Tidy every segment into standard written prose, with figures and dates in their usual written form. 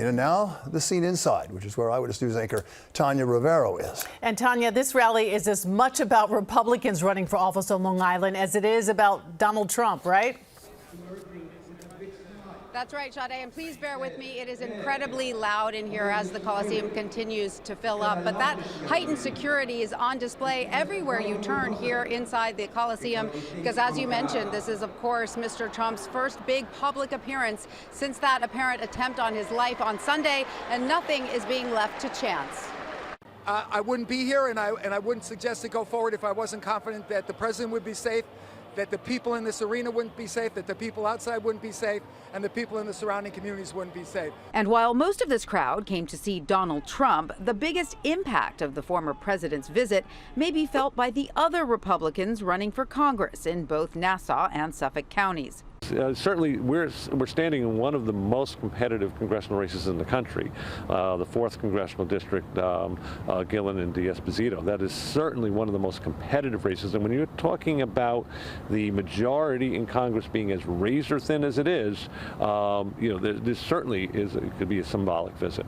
And now the scene inside, which is where Eyewitness News anchor Tanya Rivero is. And Tanya, this rally is as much about Republicans running for office on Long Island as it is about Donald Trump, right? That's right, Sade, and please bear with me. It is incredibly loud in here as the Coliseum continues to fill up, but that heightened security is on display everywhere you turn here inside the Coliseum, because as you mentioned, this is, of course, Mr. Trump's first big public appearance since that apparent attempt on his life on Sunday, and nothing is being left to chance. I wouldn't be here, and I wouldn't suggest to go forward if I wasn't confident that the president would be safe, that the people in this arena wouldn't be safe, that the people outside wouldn't be safe, and the people in the surrounding communities wouldn't be safe. And while most of this crowd came to see Donald Trump, the biggest impact of the former president's visit may be felt by the other Republicans running for Congress in both Nassau and Suffolk counties. Certainly, we're standing in one of the most competitive congressional races in the country, the 4th congressional district, Gillen and D'Esposito. That is certainly one of the most competitive races. And when you're talking about the majority in Congress being as razor thin as it is, this certainly could be a symbolic visit.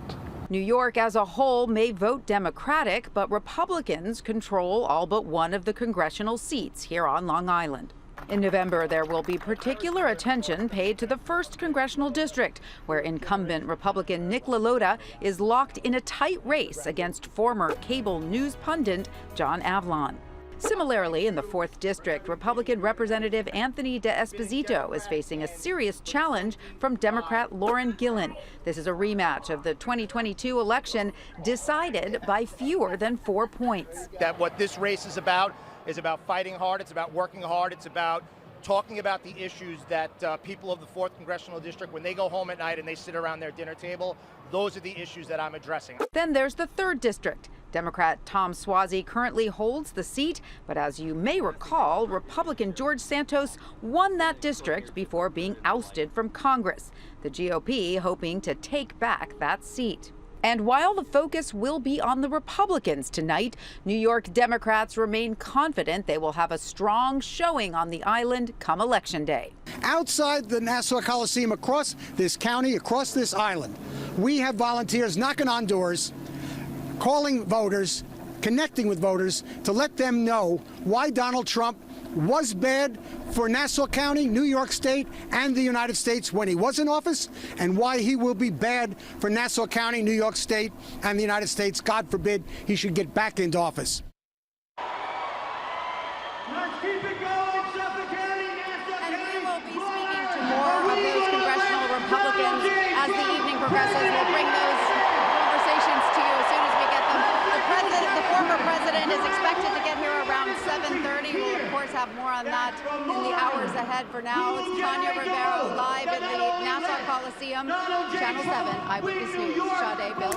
New York as a whole may vote Democratic, but Republicans control all but one of the congressional seats here on Long Island. In November, there will be particular attention paid to the 1st Congressional District, where incumbent Republican Nick LaLota is locked in a tight race against former cable news pundit John Avlon. Similarly, in the 4th District, Republican Representative Anthony D'Esposito is facing a serious challenge from Democrat Lauren Gillen. This is a rematch of the 2022 election decided by fewer than 4 points. That what this race is about fighting hard, it's about working hard, it's about talking about the issues that people of the 4th Congressional District, when they go home at night and they sit around their dinner table, those are the issues that I'm addressing. Then there's the 3rd District. Democrat Tom Suozzi currently holds the seat, but as you may recall, Republican George Santos won that district before being ousted from Congress. The GOP hoping to take back that seat. And while the focus will be on the Republicans tonight, New York Democrats remain confident they will have a strong showing on the island come Election Day. Outside the Nassau Coliseum, across this county, across this island, we have volunteers knocking on doors, calling voters, connecting with voters to let them know why Donald Trump was bad for Nassau County, New York State, and the United States when he was in office, and why he will be bad for Nassau County, New York State, and the United States. God forbid he should get back into office. Let's keep it going, Suffolk County, Nassau County. And we will be speaking to more of those congressional Republicans as the evening progresses. We'll bring those conversations to you as soon as we get them. The former president is expected to get here around 7:30. We'll, of course, have more on that in the hours ahead. For now, it's Tanya Rivero live in the Nassau Coliseum, Channel 7 Eyewitness News. Sade, Bill.